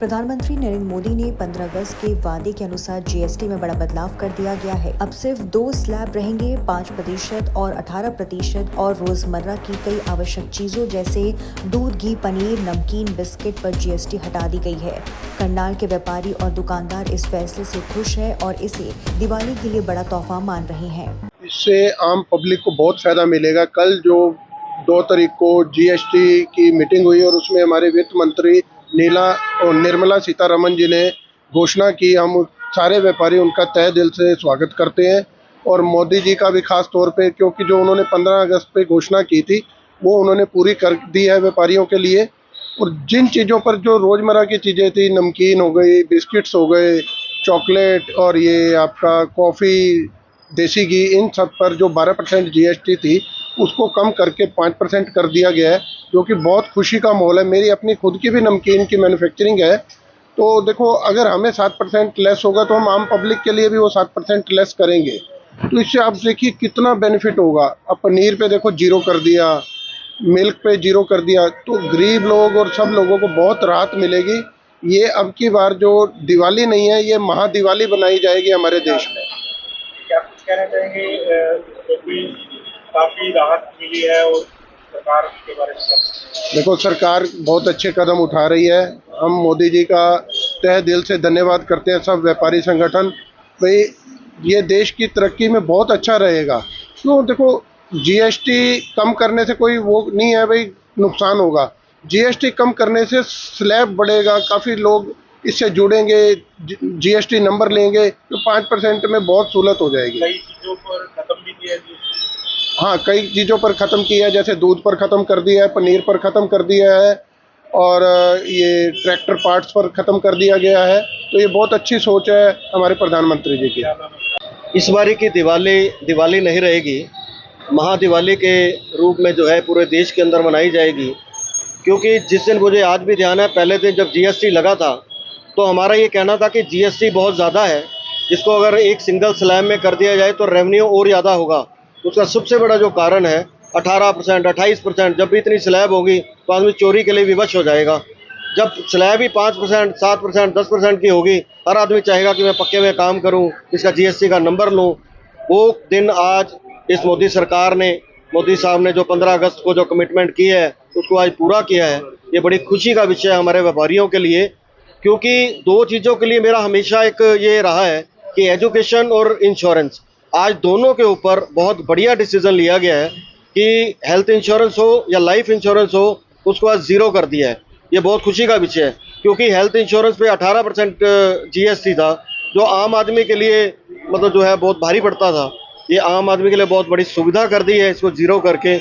प्रधानमंत्री नरेंद्र मोदी ने 15 अगस्त के वादे के अनुसार जीएसटी में बड़ा बदलाव कर दिया गया है। अब सिर्फ 2 स्लैब रहेंगे, 5% और 18% और रोजमर्रा की कई आवश्यक चीजों जैसे दूध, घी, पनीर, नमकीन, बिस्किट पर जीएसटी हटा दी गई है। करनाल के व्यापारी और दुकानदार इस फैसले से खुश है और इसे दिवाली के लिए बड़ा तोहफा मान रहे हैं। इससे आम पब्लिक को बहुत फायदा मिलेगा। कल जो 2 तारीख को जीएसटी की मीटिंग हुई और उसमें हमारे वित्त मंत्री निर्मला सीतारमण जी ने घोषणा की। हम सारे व्यापारी उनका तहे दिल से स्वागत करते हैं और मोदी जी का भी खास तौर पे, क्योंकि जो उन्होंने 15 अगस्त पे घोषणा की थी वो उन्होंने पूरी कर दी है व्यापारियों के लिए। और जिन चीज़ों पर जो रोज़मर्रा की चीज़ें थी, नमकीन हो गई, बिस्किट्स हो गए, चॉकलेट और ये आपका कॉफ़ी, देसी घी, इन सब पर जो 12% जीएसटी थी उसको कम करके 5% कर दिया गया है, जो कि बहुत खुशी का माहौल है। मेरी अपनी खुद की भी नमकीन की मैन्युफैक्चरिंग है, तो देखो अगर हमें 7% लेस होगा तो हम आम पब्लिक के लिए भी वो 7% लेस करेंगे। तो इससे आप देखिए कितना बेनिफिट होगा। अब पनीर पे देखो 0 कर दिया, मिल्क पे 0 कर दिया, तो गरीब लोग और सब लोगों को बहुत राहत मिलेगी। ये अब की बार जो दिवाली नहीं है, ये महादिवाली बनाई जाएगी हमारे देश में। क्या कुछ कहना चाहेंगे, क्योंकि काफी राहत मिली है और सरकार के बारे में देखो सरकार बहुत अच्छे कदम उठा रही है। हम मोदी जी का तहे दिल से धन्यवाद करते हैं, सब व्यापारी संगठन। भाई ये देश की तरक्की में बहुत अच्छा रहेगा। क्यों, देखो जीएसटी कम करने से कोई वो नहीं है भाई नुकसान होगा। जीएसटी कम करने से स्लैब बढ़ेगा, काफ़ी लोग इससे जुड़ेंगे, जीएसटी नंबर लेंगे, तो 5% में बहुत सहूलत हो जाएगी। कई चीजों पर खत्म भी किया है। हाँ, कई चीज़ों पर ख़त्म किया है, जैसे दूध पर ख़त्म कर दिया है, पनीर पर ख़त्म कर दिया है और ये ट्रैक्टर पार्ट्स पर ख़त्म कर दिया गया है। तो ये बहुत अच्छी सोच है हमारे प्रधानमंत्री जी की। इस बारी की दिवाली नहीं रहेगी, महादिवाली के रूप में जो है पूरे देश के अंदर मनाई जाएगी। क्योंकि जिस दिन मुझे आज भी ध्यान है, पहले दिन जब जीएसटी लगा था तो हमारा ये कहना था कि जीएसटी बहुत ज़्यादा है, जिसको अगर एक सिंगल स्लैब में कर दिया जाए तो रेवेन्यू और ज़्यादा होगा। उसका सबसे बड़ा जो कारण है 18%, 28%, जब भी इतनी स्लैब होगी तो आदमी चोरी के लिए विवश हो जाएगा। जब स्लैब ही 5%, 7%, 10% की होगी, हर आदमी चाहेगा कि मैं पक्के में काम करूं, इसका जीएसटी का नंबर लूं। वो दिन आज इस मोदी सरकार ने, मोदी साहब ने जो 15 अगस्त को जो कमिटमेंट की है उसको आज पूरा किया है। ये बड़ी खुशी का विषय है हमारे व्यापारियों के लिए, क्योंकि 2 चीज़ों के लिए मेरा हमेशा एक ये रहा है कि एजुकेशन और इंश्योरेंस, आज दोनों के ऊपर बहुत बढ़िया डिसीजन लिया गया है कि हेल्थ इंश्योरेंस हो या लाइफ इंश्योरेंस हो, उसको आज 0 कर दिया है। ये बहुत खुशी का विषय है, क्योंकि हेल्थ इंश्योरेंस पे 18% जीएसटी था, जो आम आदमी के लिए मतलब जो है बहुत भारी पड़ता था। ये आम आदमी के लिए बहुत बड़ी सुविधा कर दी है इसको 0 करके।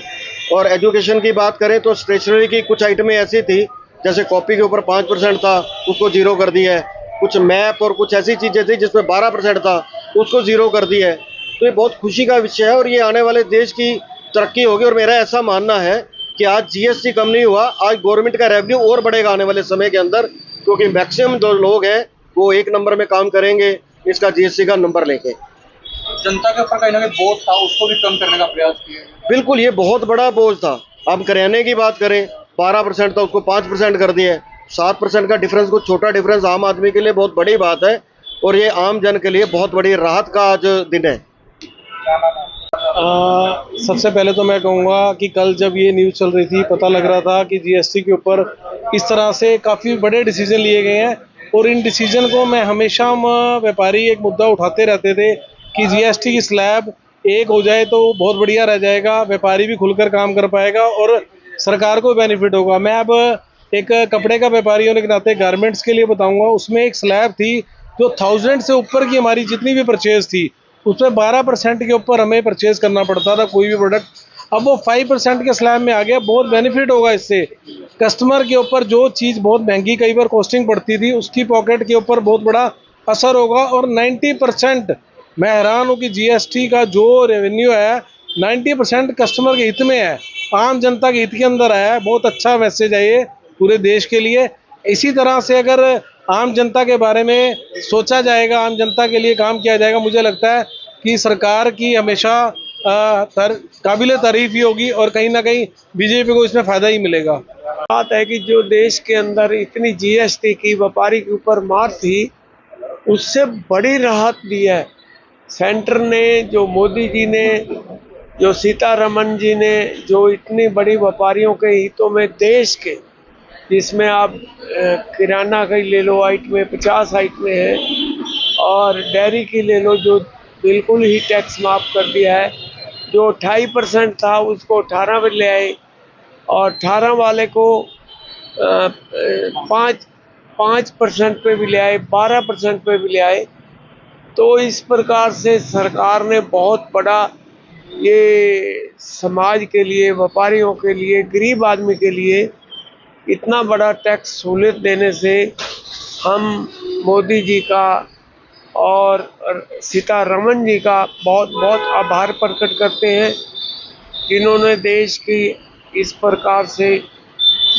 और एजुकेशन की बात करें तो स्टेशनरी की कुछ आइटमें ऐसी थी, जैसे कॉपी के ऊपर 5% था, उसको 0 कर दिया है। कुछ मैप और कुछ ऐसी चीज़ें थी जिसमें 12% था, उसको 0 कर दिया है। तो ये बहुत खुशी का विषय है और ये आने वाले देश की तरक्की होगी। और मेरा ऐसा मानना है कि आज जीएसटी कम नहीं हुआ, आज गवर्नमेंट का रेवेन्यू और बढ़ेगा आने वाले समय के अंदर, क्योंकि मैक्सिमम जो लोग हैं वो 1 नंबर में काम करेंगे इसका जीएसटी का नंबर लेके। जनता के ऊपर कहीं ना कहीं बोझ था, उसको भी कम करने का प्रयास किया। बिल्कुल, ये बहुत बड़ा बोझ था। अब करियाने की बात करें, 12% था, उसको 5% कर दिया है। 7% का डिफरेंस, कुछ छोटा डिफरेंस आम आदमी के लिए बहुत बड़ी बात है और ये आम जन के लिए बहुत बड़ी राहत का आज दिन है। सबसे पहले तो मैं कहूँगा कि कल जब ये न्यूज़ चल रही थी, पता लग रहा था कि जीएसटी के ऊपर इस तरह से काफ़ी बड़े डिसीजन लिए गए हैं और इन डिसीजन को मैं हमेशा, हम व्यापारी एक मुद्दा उठाते रहते थे कि जीएसटी की स्लैब 1 हो जाए तो बहुत बढ़िया रह जाएगा, व्यापारी भी खुलकर काम कर पाएगा और सरकार को बेनिफिट होगा। मैं अब एक कपड़े का व्यापारी होने के नाते गारमेंट्स के लिए बताऊँगा, उसमें एक स्लैब थी जो 1000 से ऊपर की हमारी जितनी भी परचेज थी उसमें 12% के ऊपर हमें परचेज करना पड़ता था कोई भी प्रोडक्ट। अब वो 5% के स्लैब में आ गया। बहुत बेनिफिट होगा इससे कस्टमर के ऊपर। जो चीज़ बहुत महंगी कई बार कॉस्टिंग पड़ती थी, उसकी पॉकेट के ऊपर बहुत बड़ा असर होगा। और 90%, मैं हैरान हूँ कि जीएसटी का जो रेवेन्यू है 90% कस्टमर के हित में है, आम जनता के हित के अंदर है। बहुत अच्छा मैसेज है ये पूरे देश के लिए। इसी तरह से अगर आम जनता के बारे में सोचा जाएगा, आम जनता के लिए काम किया जाएगा, मुझे लगता है कि सरकार की हमेशा काबिल तारीफ ही होगी और कहीं ना कहीं बीजेपी को इसमें फायदा ही मिलेगा। बात है कि जो देश के अंदर इतनी जीएसटी की व्यापारी के ऊपर मार थी, उससे बड़ी राहत दी है सेंटर ने, जो मोदी जी ने, जो सीतारमन जी ने, जो इतनी बड़ी व्यापारियों के हितों में देश के, जिसमें आप किराना की ले लो आइटमें 50 आइटमें हैं और डेयरी की ले लो जो बिल्कुल ही टैक्स माफ़ कर दिया है। जो 28% था उसको 18 पे ले आए और 18 वाले को 5% पे भी ले आए, 12% पे भी ले आए। तो इस प्रकार से सरकार ने बहुत बड़ा ये समाज के लिए, व्यापारियों के लिए, गरीब आदमी के लिए इतना बड़ा टैक्स सहूलियत देने से हम मोदी जी का और सीतारमन जी का बहुत बहुत आभार प्रकट करते हैं, जिन्होंने देश की इस प्रकार से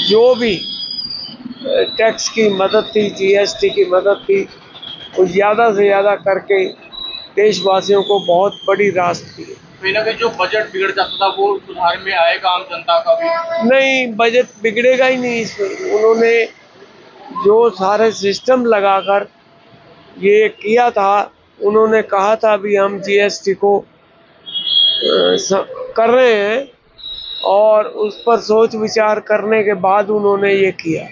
जो भी टैक्स की मदद थी, जीएसटी की मदद थी, वो ज़्यादा से ज़्यादा करके देशवासियों को बहुत बड़ी राहत दी। कहीं ना कहीं जो बजट बिगड़ जाता था वो सुधार में आएगा आम जनता का भी? नहीं, बजट बिगड़ेगा ही नहीं इसमें। उन्होंने जो सारे सिस्टम लगाकर ये किया था, उन्होंने कहा था भी हम जीएसटी को कर रहे हैं और उस पर सोच विचार करने के बाद उन्होंने ये किया।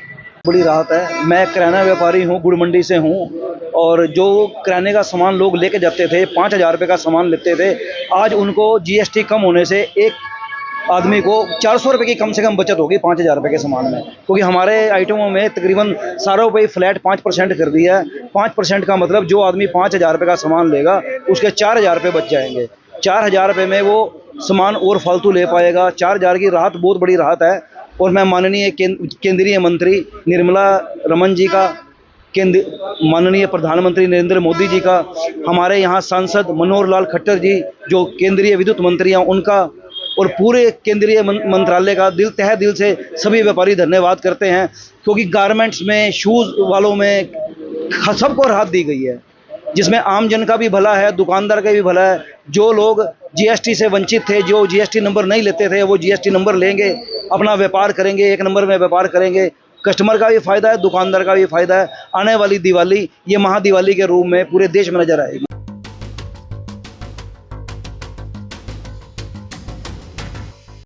बड़ी राहत है। मैं किराना व्यापारी हूँ, गुड़ मंडी से हूँ और जो किराने का सामान लोग लेके जाते थे, 5,000 रुपये का सामान लेते थे, आज उनको जीएसटी कम होने से एक आदमी को 400 रुपये की कम से कम बचत होगी 5,000 रुपये के सामान में, क्योंकि हमारे आइटमों में तकरीबन सारों पे फ्लैट 5% कर दिया है। 5% का मतलब जो आदमी 5,000 रुपये का सामान लेगा उसके 4,000 रुपये बच जाएंगे। 4,000 रुपये में वो सामान और फालतू ले पाएगा। 4,000 की राहत बहुत बड़ी राहत है। और मैं माननीय केंद्रीय मंत्री निर्मला रमन जी का, माननीय प्रधानमंत्री नरेंद्र मोदी जी का, हमारे यहाँ सांसद मनोहर लाल खट्टर जी जो केंद्रीय विद्युत मंत्री हैं उनका, और पूरे केंद्रीय मंत्रालय का तहे दिल से सभी व्यापारी धन्यवाद करते हैं, क्योंकि गारमेंट्स में, शूज़ वालों में सबको राहत दी गई है, जिसमें आम जन का भी भला है, दुकानदार का भी भला है। जो लोग जीएसटी से वंचित थे, जो जीएसटी नंबर नहीं लेते थे, वो जीएसटी नंबर लेंगे, अपना व्यापार करेंगे, 1 नंबर में व्यापार करेंगे। कस्टमर का भी फ़ायदा है, दुकानदार का भी फ़ायदा है। आने वाली दिवाली ये महादिवाली के रूप में पूरे देश में नजर आएगी।